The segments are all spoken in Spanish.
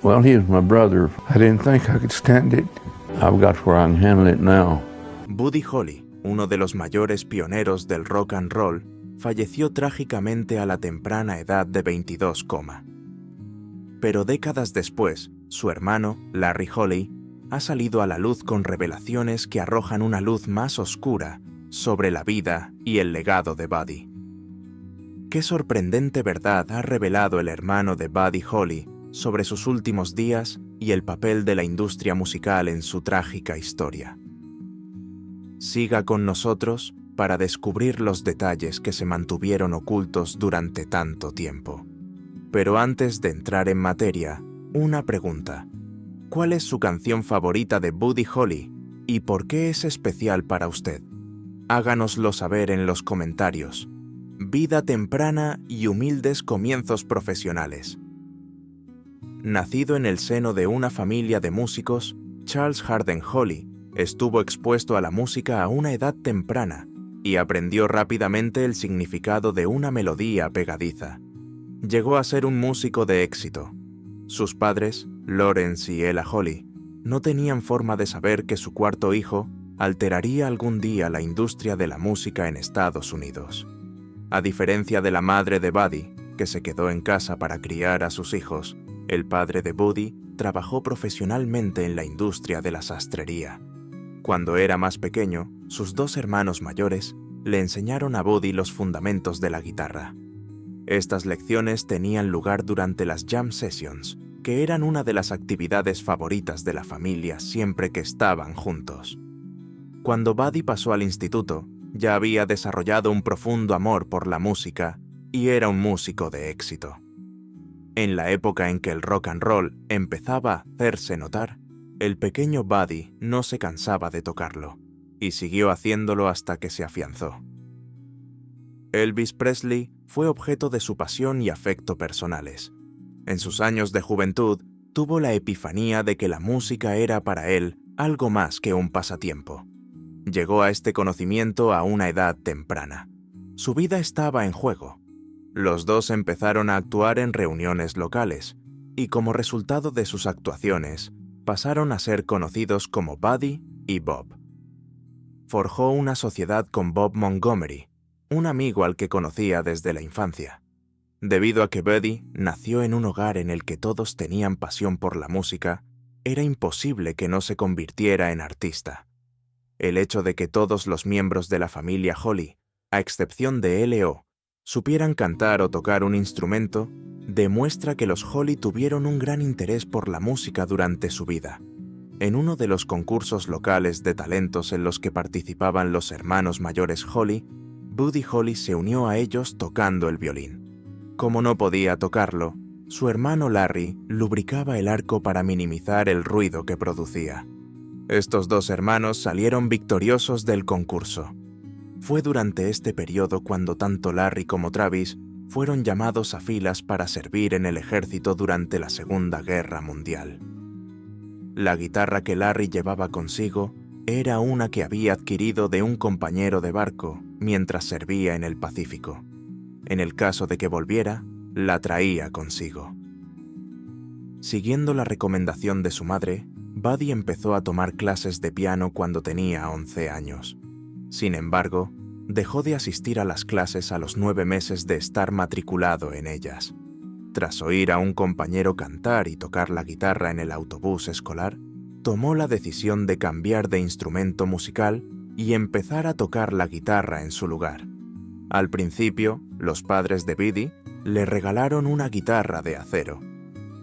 Well, he was my brother. I didn't think I could stand it. I've got where I can handle it now. Buddy Holly, uno de los mayores pioneros del rock and roll, falleció trágicamente a la temprana edad de 22, pero décadas después, su hermano, Larry Holly, ha salido a la luz con revelaciones que arrojan una luz más oscura sobre la vida y el legado de Buddy. ¿Qué sorprendente verdad ha revelado el hermano de Buddy Holly sobre sus últimos días y el papel de la industria musical en su trágica historia? Siga con nosotros para descubrir los detalles que se mantuvieron ocultos durante tanto tiempo. Pero antes de entrar en materia, una pregunta. ¿Cuál es su canción favorita de Buddy Holly y por qué es especial para usted? Háganoslo saber en los comentarios. Vida temprana y humildes comienzos profesionales. Nacido en el seno de una familia de músicos, Charles Hardin Holly estuvo expuesto a la música a una edad temprana y aprendió rápidamente el significado de una melodía pegadiza. Llegó a ser un músico de éxito. Sus padres, Lawrence y Ella Holly, no tenían forma de saber que su cuarto hijo alteraría algún día la industria de la música en Estados Unidos. A diferencia de la madre de Buddy, que se quedó en casa para criar a sus hijos, el padre de Buddy trabajó profesionalmente en la industria de la sastrería. Cuando era más pequeño, sus dos hermanos mayores le enseñaron a Buddy los fundamentos de la guitarra. Estas lecciones tenían lugar durante las jam sessions, que eran una de las actividades favoritas de la familia siempre que estaban juntos. Cuando Buddy pasó al instituto, ya había desarrollado un profundo amor por la música y era un músico de éxito. En la época en que el rock and roll empezaba a hacerse notar, el pequeño Buddy no se cansaba de tocarlo, y siguió haciéndolo hasta que se afianzó. Elvis Presley fue objeto de su pasión y afecto personales. En sus años de juventud, tuvo la epifanía de que la música era para él algo más que un pasatiempo. Llegó a este conocimiento a una edad temprana. Su vida estaba en juego. Los dos empezaron a actuar en reuniones locales, y como resultado de sus actuaciones, pasaron a ser conocidos como Buddy y Bob. Forjó una sociedad con Bob Montgomery, un amigo al que conocía desde la infancia. Debido a que Buddy nació en un hogar en el que todos tenían pasión por la música, era imposible que no se convirtiera en artista. El hecho de que todos los miembros de la familia Holly, a excepción de L.O., supieran cantar o tocar un instrumento, demuestra que los Holly tuvieron un gran interés por la música durante su vida. En uno de los concursos locales de talentos en los que participaban los hermanos mayores Holly, Buddy Holly se unió a ellos tocando el violín. Como no podía tocarlo, su hermano Larry lubricaba el arco para minimizar el ruido que producía. Estos dos hermanos salieron victoriosos del concurso. Fue durante este periodo cuando tanto Larry como Travis fueron llamados a filas para servir en el ejército durante la Segunda Guerra Mundial. La guitarra que Larry llevaba consigo era una que había adquirido de un compañero de barco mientras servía en el Pacífico. En el caso de que volviera, la traía consigo. Siguiendo la recomendación de su madre, Buddy empezó a tomar clases de piano cuando tenía 11 años. Sin embargo, dejó de asistir a las clases a los 9 meses de estar matriculado en ellas. Tras oír a un compañero cantar y tocar la guitarra en el autobús escolar, tomó la decisión de cambiar de instrumento musical y empezar a tocar la guitarra en su lugar. Al principio, los padres de Buddy le regalaron una guitarra de acero,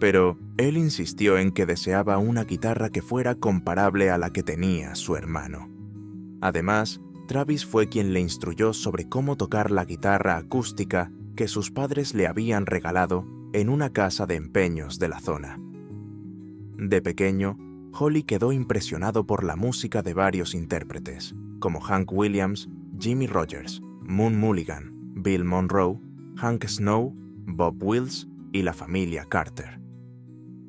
pero él insistió en que deseaba una guitarra que fuera comparable a la que tenía su hermano. Además, Travis fue quien le instruyó sobre cómo tocar la guitarra acústica que sus padres le habían regalado en una casa de empeños de la zona. De pequeño, Holly quedó impresionado por la música de varios intérpretes, como Hank Williams, Jimmie Rodgers, Moon Mulligan, Bill Monroe, Hank Snow, Bob Wills y la familia Carter.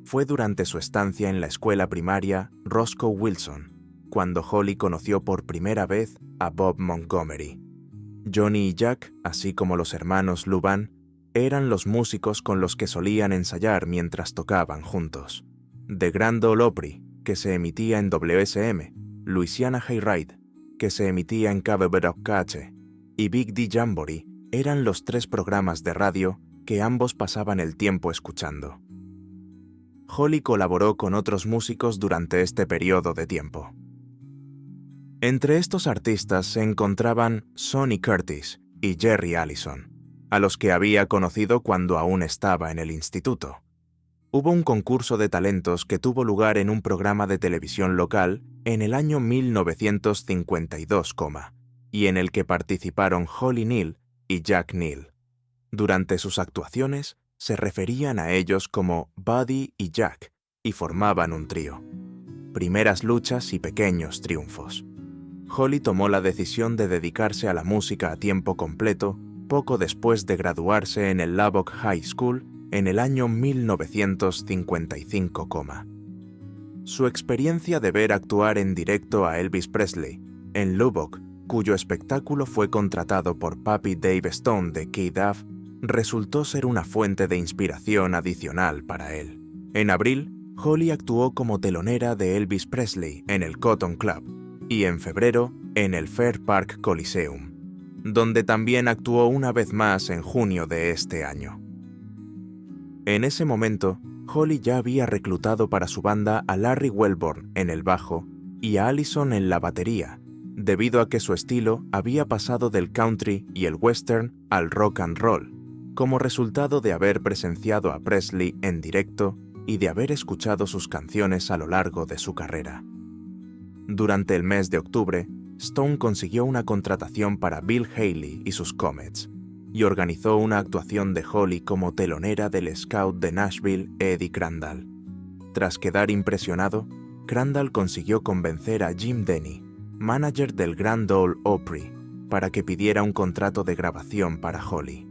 Fue durante su estancia en la escuela primaria Roscoe Wilson cuando Holly conoció por primera vez a Bob Montgomery. Johnny y Jack, así como los hermanos Luban, eran los músicos con los que solían ensayar mientras tocaban juntos. The Grand Ole Opry, que se emitía en WSM, Louisiana Hayride, que se emitía en KBBWKH, y Big D Jamboree eran los 3 programas de radio que ambos pasaban el tiempo escuchando. Holly colaboró con otros músicos durante este periodo de tiempo. Entre estos artistas se encontraban Sonny Curtis y Jerry Allison, a los que había conocido cuando aún estaba en el instituto. Hubo un concurso de talentos que tuvo lugar en un programa de televisión local en el año 1952, y en el que participaron Holly Neal y Jack Neal. Durante sus actuaciones, se referían a ellos como Buddy y Jack, y formaban un trío. Primeras luchas y pequeños triunfos. Holly tomó la decisión de dedicarse a la música a tiempo completo poco después de graduarse en el Lubbock High School en el año 1955. Su experiencia de ver actuar en directo a Elvis Presley en Lubbock, cuyo espectáculo fue contratado por Papi Dave Stone de Key Duff, resultó ser una fuente de inspiración adicional para él. En abril, Holly actuó como telonera de Elvis Presley en el Cotton Club y en febrero en el Fair Park Coliseum, donde también actuó una vez más en junio de este año. En ese momento, Holly ya había reclutado para su banda a Larry Welborn en el bajo y a Allison en la batería, debido a que su estilo había pasado del country y el western al rock and roll, como resultado de haber presenciado a Presley en directo y de haber escuchado sus canciones a lo largo de su carrera. Durante el mes de octubre, Stone consiguió una contratación para Bill Haley y sus Comets, y organizó una actuación de Holly como telonera del scout de Nashville, Eddie Crandall. Tras quedar impresionado, Crandall consiguió convencer a Jim Denny, manager del Grand Ole Opry, para que pidiera un contrato de grabación para Holly.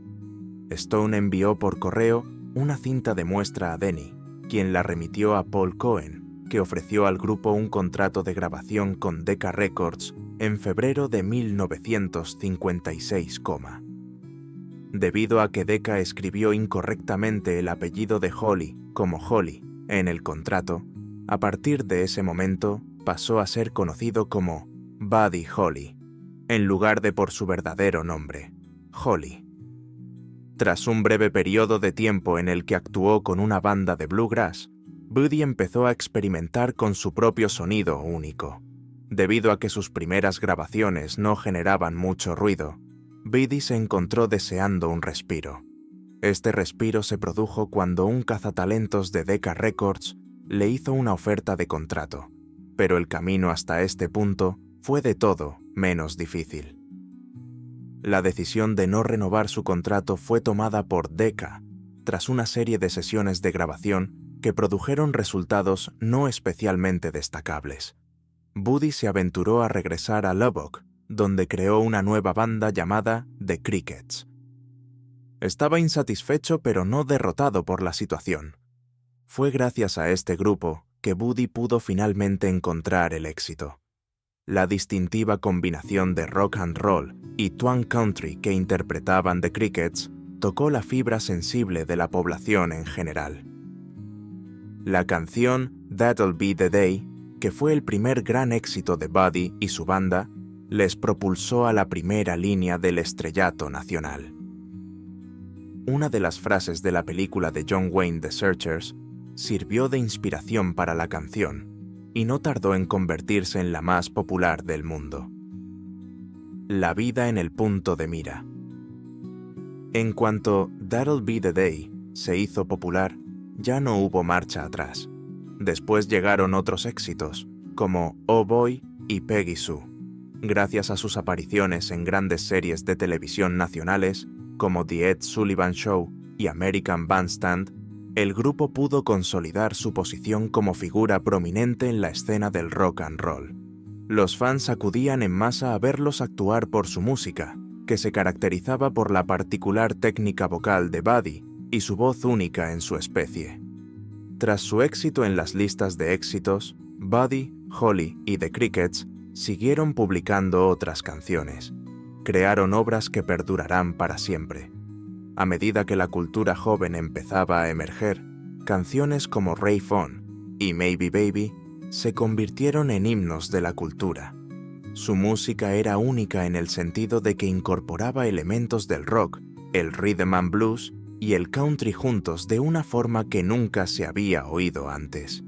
Stone envió por correo una cinta de muestra a Denny, quien la remitió a Paul Cohen, que ofreció al grupo un contrato de grabación con Decca Records en febrero de 1956. Debido a que Decca escribió incorrectamente el apellido de Holly como Holly en el contrato, a partir de ese momento pasó a ser conocido como Buddy Holly, en lugar de por su verdadero nombre, Holly. Tras un breve periodo de tiempo en el que actuó con una banda de bluegrass, Buddy empezó a experimentar con su propio sonido único. Debido a que sus primeras grabaciones no generaban mucho ruido, Buddy se encontró deseando un respiro. Este respiro se produjo cuando un cazatalentos de Decca Records le hizo una oferta de contrato, pero el camino hasta este punto fue de todo menos difícil. La decisión de no renovar su contrato fue tomada por Decca tras una serie de sesiones de grabación que produjeron resultados no especialmente destacables. Buddy se aventuró a regresar a Lubbock, donde creó una nueva banda llamada The Crickets. Estaba insatisfecho pero no derrotado por la situación. Fue gracias a este grupo que Buddy pudo finalmente encontrar el éxito. La distintiva combinación de rock and roll y twang country que interpretaban The Crickets tocó la fibra sensible de la población en general. La canción That'll Be the Day, que fue el primer gran éxito de Buddy y su banda, les propulsó a la primera línea del estrellato nacional. Una de las frases de la película de John Wayne The Searchers sirvió de inspiración para la canción y no tardó en convertirse en la más popular del mundo. La vida en el punto de mira. En cuanto That'll Be the Day se hizo popular, ya no hubo marcha atrás. Después llegaron otros éxitos, como Oh Boy y Peggy Sue. Gracias a sus apariciones en grandes series de televisión nacionales, como The Ed Sullivan Show y American Bandstand, el grupo pudo consolidar su posición como figura prominente en la escena del rock and roll. Los fans acudían en masa a verlos actuar por su música, que se caracterizaba por la particular técnica vocal de Buddy y su voz única en su especie. Tras su éxito en las listas de éxitos, Buddy, Holly y The Crickets siguieron publicando otras canciones. Crearon obras que perdurarán para siempre. A medida que la cultura joven empezaba a emerger, canciones como Rave On y Maybe Baby se convirtieron en himnos de la cultura. Su música era única en el sentido de que incorporaba elementos del rock, el rhythm and blues y el country juntos de una forma que nunca se había oído antes.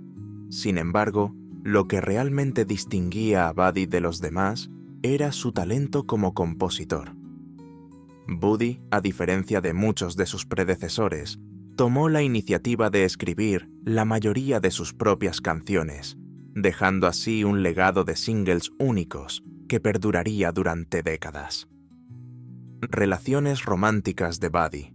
Sin embargo, lo que realmente distinguía a Buddy de los demás era su talento como compositor. Buddy, a diferencia de muchos de sus predecesores, tomó la iniciativa de escribir la mayoría de sus propias canciones, dejando así un legado de singles únicos que perduraría durante décadas. Relaciones románticas de Buddy.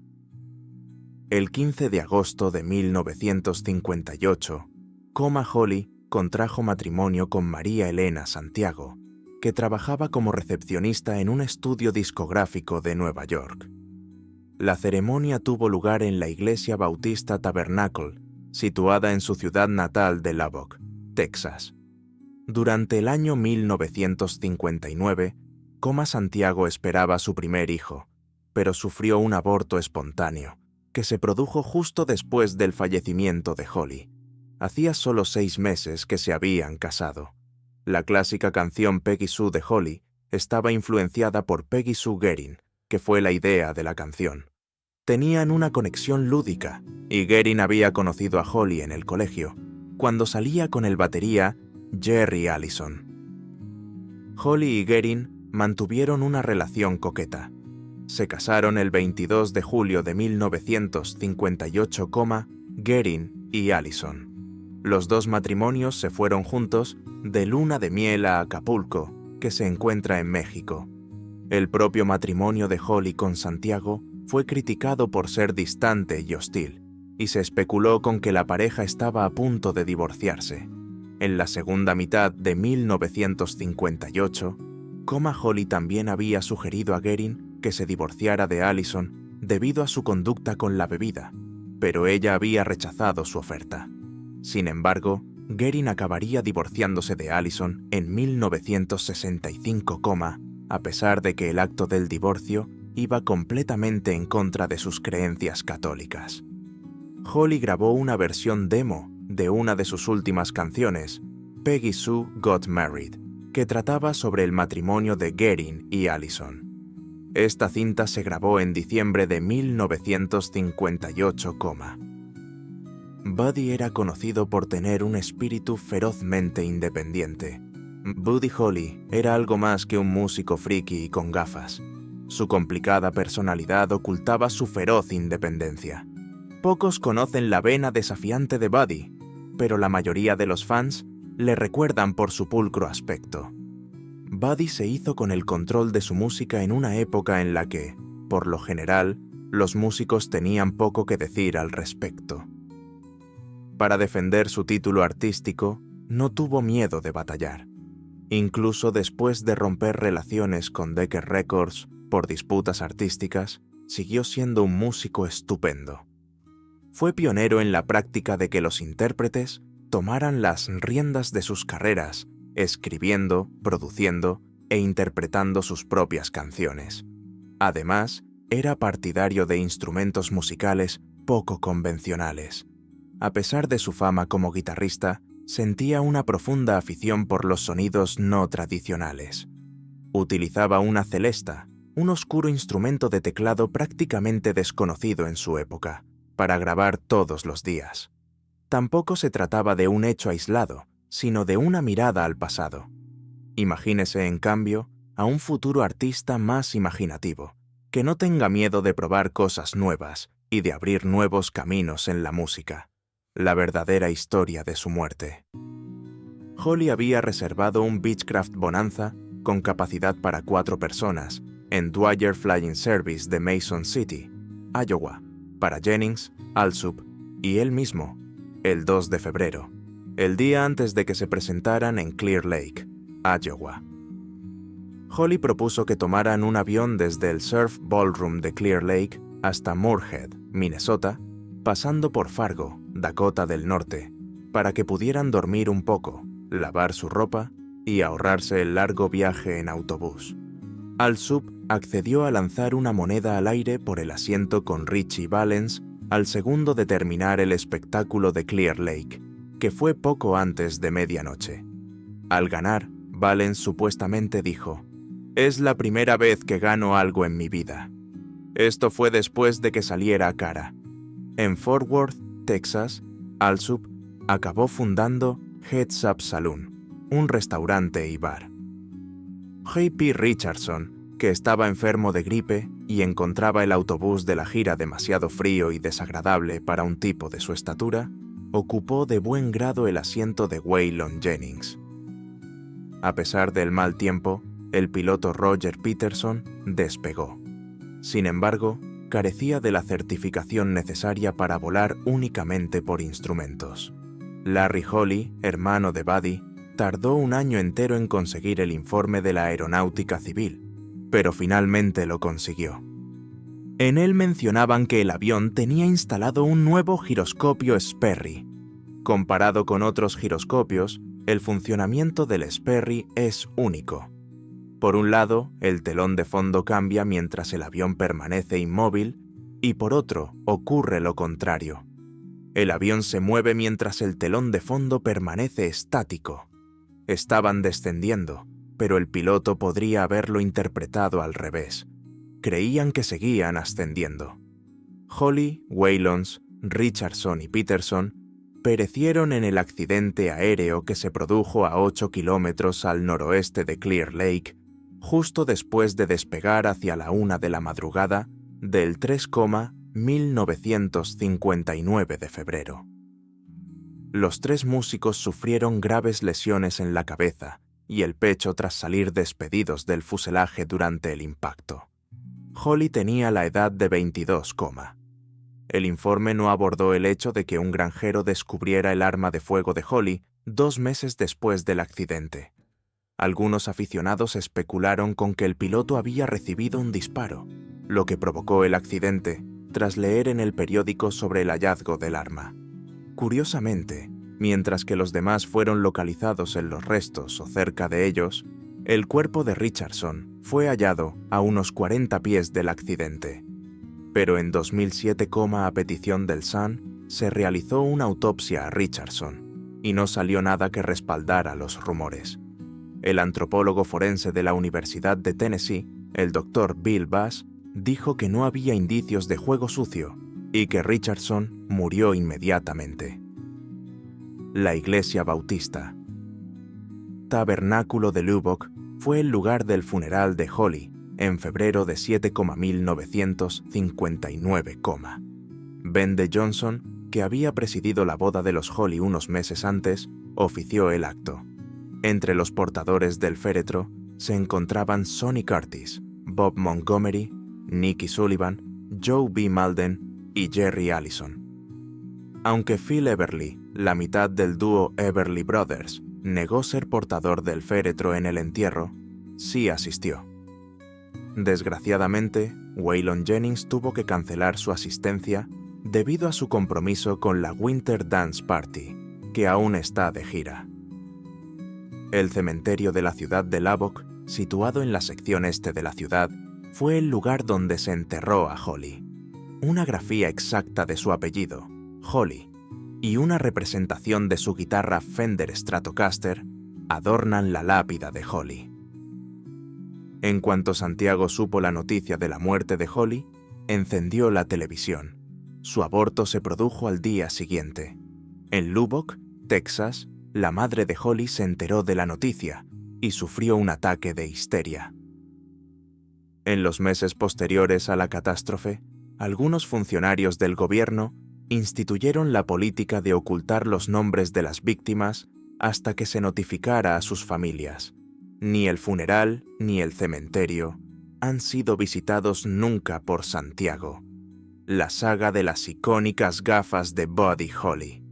El 15 de agosto de 1958, Holly contrajo matrimonio con María Elena Santiago, que trabajaba como recepcionista en un estudio discográfico de Nueva York. La ceremonia tuvo lugar en la Iglesia Bautista Tabernacle, situada en su ciudad natal de Lubbock, Texas. Durante el año 1959, Santiago esperaba su primer hijo, pero sufrió un aborto espontáneo, que se produjo justo después del fallecimiento de Holly. Hacía solo 6 meses que se habían casado. La clásica canción Peggy Sue de Holly estaba influenciada por Peggy Sue Gerring, que fue la idea de la canción. Tenían una conexión lúdica, y Gerring había conocido a Holly en el colegio, cuando salía con el batería Jerry Allison. Holly y Gerring mantuvieron una relación coqueta. Se casaron el 22 de julio de 1958, Gerring y Allison. Los dos matrimonios se fueron juntos de luna de miel a Acapulco, que se encuentra en México. El propio matrimonio de Holly con Santiago fue criticado por ser distante y hostil, y se especuló con que la pareja estaba a punto de divorciarse. En la segunda mitad de 1958, Holly también había sugerido a Gerring que se divorciara de Allison debido a su conducta con la bebida, pero ella había rechazado su oferta. Sin embargo, Gerring acabaría divorciándose de Allison en 1965, a pesar de que el acto del divorcio iba completamente en contra de sus creencias católicas. Holly grabó una versión demo de una de sus últimas canciones, Peggy Sue Got Married, que trataba sobre el matrimonio de Gerring y Allison. Esta cinta se grabó en diciembre de 1958, Buddy era conocido por tener un espíritu ferozmente independiente. Buddy Holly era algo más que un músico friki y con gafas. Su complicada personalidad ocultaba su feroz independencia. Pocos conocen la vena desafiante de Buddy, pero la mayoría de los fans le recuerdan por su pulcro aspecto. Buddy se hizo con el control de su música en una época en la que, por lo general, los músicos tenían poco que decir al respecto. Para defender su título artístico, no tuvo miedo de batallar. Incluso después de romper relaciones con Decca Records por disputas artísticas, siguió siendo un músico estupendo. Fue pionero en la práctica de que los intérpretes tomaran las riendas de sus carreras, escribiendo, produciendo e interpretando sus propias canciones. Además, era partidario de instrumentos musicales poco convencionales. A pesar de su fama como guitarrista, sentía una profunda afición por los sonidos no tradicionales. Utilizaba una celesta, un oscuro instrumento de teclado prácticamente desconocido en su época, para grabar todos los días. Tampoco se trataba de un hecho aislado, sino de una mirada al pasado. Imagínese, en cambio, a un futuro artista más imaginativo, que no tenga miedo de probar cosas nuevas y de abrir nuevos caminos en la música. La verdadera historia de su muerte. Holly había reservado un Beechcraft Bonanza con capacidad para 4 personas en Dwyer Flying Service de Mason City, Iowa, para Jennings, Alsop y él mismo, el 2 de febrero, el día antes de que se presentaran en Clear Lake, Iowa. Holly propuso que tomaran un avión desde el Surf Ballroom de Clear Lake hasta Moorhead, Minnesota, pasando por Fargo, Dakota del Norte, para que pudieran dormir un poco, lavar su ropa y ahorrarse el largo viaje en autobús. Alsop accedió a lanzar una moneda al aire por el asiento con Ritchie Valens al segundo de terminar el espectáculo de Clear Lake, que fue poco antes de medianoche. Al ganar, Valens supuestamente dijo: «Es la primera vez que gano algo en mi vida». Esto fue después de que saliera a cara. En Fort Worth, Texas, Alsop acabó fundando Heads Up Saloon, un restaurante y bar. J.P. Richardson, que estaba enfermo de gripe y encontraba el autobús de la gira demasiado frío y desagradable para un tipo de su estatura, ocupó de buen grado el asiento de Waylon Jennings. A pesar del mal tiempo, el piloto Roger Peterson despegó. Sin embargo, carecía de la certificación necesaria para volar únicamente por instrumentos. Larry Holly, hermano de Buddy, tardó un año entero en conseguir el informe de la Aeronáutica Civil, pero finalmente lo consiguió. En él mencionaban que el avión tenía instalado un nuevo giroscopio Sperry. Comparado con otros giroscopios, el funcionamiento del Sperry es único. Por un lado, el telón de fondo cambia mientras el avión permanece inmóvil, y por otro, ocurre lo contrario. El avión se mueve mientras el telón de fondo permanece estático. Estaban descendiendo, pero el piloto podría haberlo interpretado al revés. Creían que seguían ascendiendo. Holly, Waylons, Richardson y Peterson perecieron en el accidente aéreo que se produjo a 8 kilómetros al noroeste de Clear Lake, justo después de despegar hacia la 1 de la madrugada del 1959 de febrero. Los tres músicos sufrieron graves lesiones en la cabeza y el pecho tras salir despedidos del fuselaje durante el impacto. Holly tenía la edad de 22, El informe no abordó el hecho de que un granjero descubriera el arma de fuego de Holly 2 meses después del accidente. Algunos aficionados especularon con que el piloto había recibido un disparo, lo que provocó el accidente, tras leer en el periódico sobre el hallazgo del arma. Curiosamente, mientras que los demás fueron localizados en los restos o cerca de ellos, el cuerpo de Richardson fue hallado a unos 40 pies del accidente. Pero en 2007, a petición del Sun, se realizó una autopsia a Richardson, y no salió nada que respaldara los rumores. El antropólogo forense de la Universidad de Tennessee, el Dr. Bill Bass, dijo que no había indicios de juego sucio y que Richardson murió inmediatamente. La Iglesia Bautista. Tabernáculo de Lubbock fue el lugar del funeral de Holly en febrero de 1959. Ben D. Johnson, que había presidido la boda de los Holly unos meses antes, ofició el acto. Entre los portadores del féretro se encontraban Sonny Curtis, Bob Montgomery, Nicky Sullivan, Joe B. Malden y Jerry Allison. Aunque Phil Everly, la mitad del dúo Everly Brothers, negó ser portador del féretro en el entierro, sí asistió. Desgraciadamente, Waylon Jennings tuvo que cancelar su asistencia debido a su compromiso con la Winter Dance Party, que aún está de gira. El cementerio de la ciudad de Lubbock, situado en la sección este de la ciudad, fue el lugar donde se enterró a Holly. Una grafía exacta de su apellido, Holly, y una representación de su guitarra Fender Stratocaster adornan la lápida de Holly. En cuanto Santiago supo la noticia de la muerte de Holly, encendió la televisión. Su aborto se produjo al día siguiente. En Lubbock, Texas, la madre de Holly se enteró de la noticia y sufrió un ataque de histeria. En los meses posteriores a la catástrofe, algunos funcionarios del gobierno instituyeron la política de ocultar los nombres de las víctimas hasta que se notificara a sus familias. Ni el funeral ni el cementerio han sido visitados nunca por Santiago. La saga de las icónicas gafas de Buddy Holly.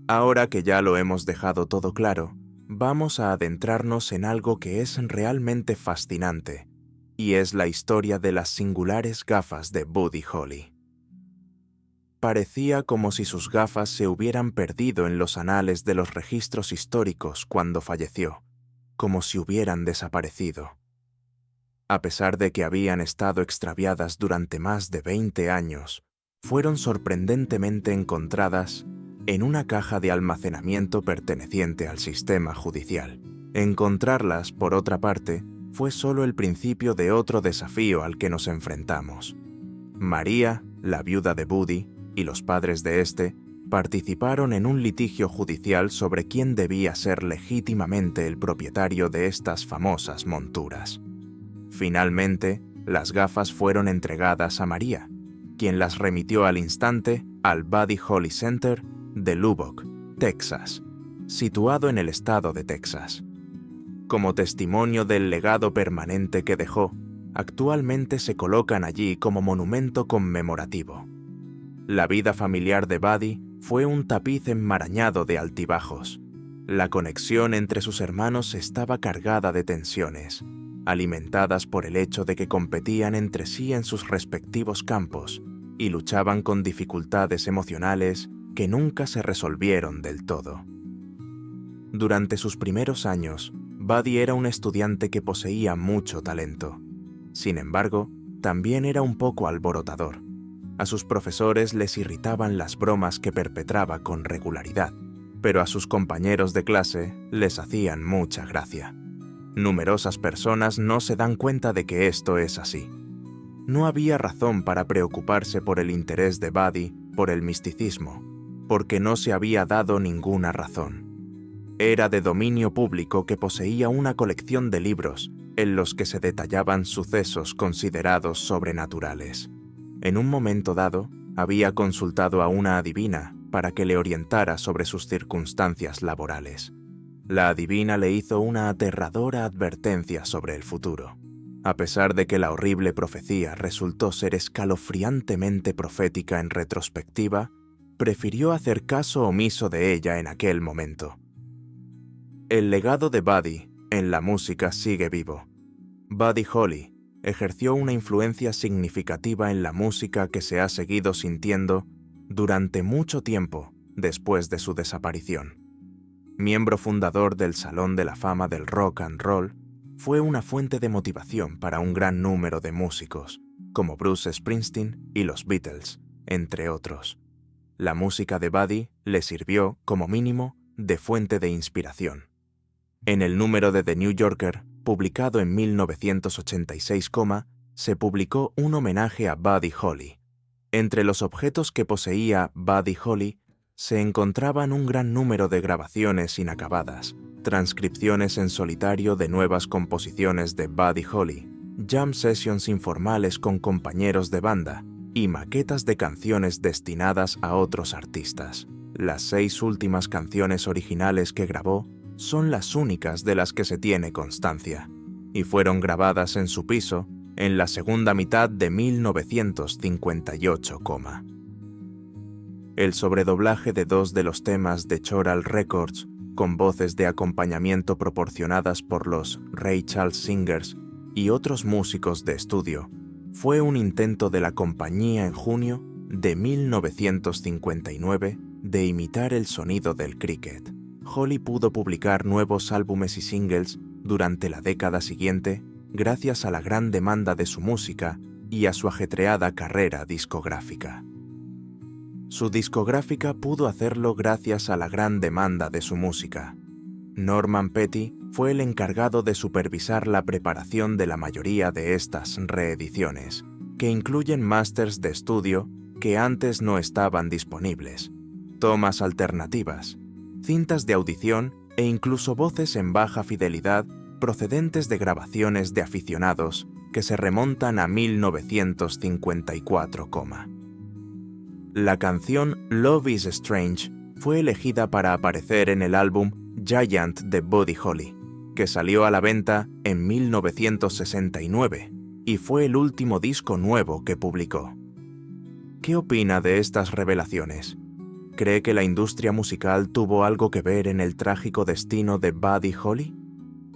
Ahora que ya lo hemos dejado todo claro, vamos a adentrarnos en algo que es realmente fascinante, y es la historia de las singulares gafas de Buddy Holly. Parecía como si sus gafas se hubieran perdido en los anales de los registros históricos cuando falleció, como si hubieran desaparecido. a pesar de que habían estado extraviadas durante más de 20 años, fueron sorprendentemente encontradas en una caja de almacenamiento perteneciente al sistema judicial. Encontrarlas, por otra parte, fue solo el principio de otro desafío al que nos enfrentamos. María, la viuda de Buddy, y los padres de este participaron en un litigio judicial sobre quién debía ser legítimamente el propietario de estas famosas monturas. Finalmente, las gafas fueron entregadas a María, quien las remitió al instante al Buddy Holly Center de Lubbock, Texas, situado en el estado de Texas. Como testimonio del legado permanente que dejó, actualmente se colocan allí como monumento conmemorativo. La vida familiar de Buddy fue un tapiz enmarañado de altibajos. La conexión entre sus hermanos estaba cargada de tensiones, alimentadas por el hecho de que competían entre sí en sus respectivos campos y luchaban con dificultades emocionales que nunca se resolvieron del todo. Durante sus primeros años, Buddy era un estudiante que poseía mucho talento. Sin embargo, también era un poco alborotador. A sus profesores les irritaban las bromas que perpetraba con regularidad, pero a sus compañeros de clase les hacían mucha gracia. Numerosas personas no se dan cuenta de que esto es así. No había razón para preocuparse por el interés de Buddy por el misticismo, porque no se había dado ninguna razón. Era de dominio público que poseía una colección de libros en los que se detallaban sucesos considerados sobrenaturales. En un momento dado, había consultado a una adivina para que le orientara sobre sus circunstancias laborales. La adivina le hizo una aterradora advertencia sobre el futuro. A pesar de que la horrible profecía resultó ser escalofriantemente profética en retrospectiva, prefirió hacer caso omiso de ella en aquel momento. El legado de Buddy en la música sigue vivo. Buddy Holly ejerció una influencia significativa en la música que se ha seguido sintiendo durante mucho tiempo después de su desaparición. Miembro fundador del Salón de la Fama del Rock and Roll, fue una fuente de motivación para un gran número de músicos, como Bruce Springsteen y los Beatles, entre otros. La música de Buddy le sirvió, como mínimo, de fuente de inspiración. En el número de The New Yorker, publicado en 1986, se publicó un homenaje a Buddy Holly. Entre los objetos que poseía Buddy Holly se encontraban un gran número de grabaciones inacabadas, transcripciones en solitario de nuevas composiciones de Buddy Holly, jam sessions informales con compañeros de banda y maquetas de canciones destinadas a otros artistas. Las 6 últimas canciones originales que grabó son las únicas de las que se tiene constancia, y fueron grabadas en su piso en la segunda mitad de 1958. El sobredoblaje de 2 de los temas de Choral Records, con voces de acompañamiento proporcionadas por los Ray Charles Singers y otros músicos de estudio, fue un intento de la compañía en junio de 1959 de imitar el sonido del cricket. Holly pudo publicar nuevos álbumes y singles durante la década siguiente gracias a la gran demanda de su música y a su ajetreada carrera discográfica. Su discográfica pudo hacerlo gracias a la gran demanda de su música. Norman Petty fue el encargado de supervisar la preparación de la mayoría de estas reediciones, que incluyen másters de estudio que antes no estaban disponibles, tomas alternativas, cintas de audición e incluso voces en baja fidelidad procedentes de grabaciones de aficionados que se remontan a 1954. La canción Love is Strange fue elegida para aparecer en el álbum Giant de Buddy Holly, que salió a la venta en 1969 y fue el último disco nuevo que publicó. ¿Qué opina de estas revelaciones? ¿Cree que la industria musical tuvo algo que ver en el trágico destino de Buddy Holly?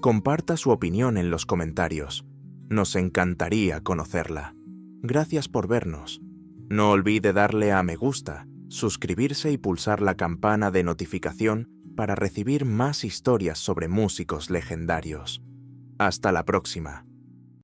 Comparta su opinión en los comentarios. Nos encantaría conocerla. Gracias por vernos. No olvide darle a me gusta, suscribirse y pulsar la campana de notificación para recibir más historias sobre músicos legendarios. Hasta la próxima.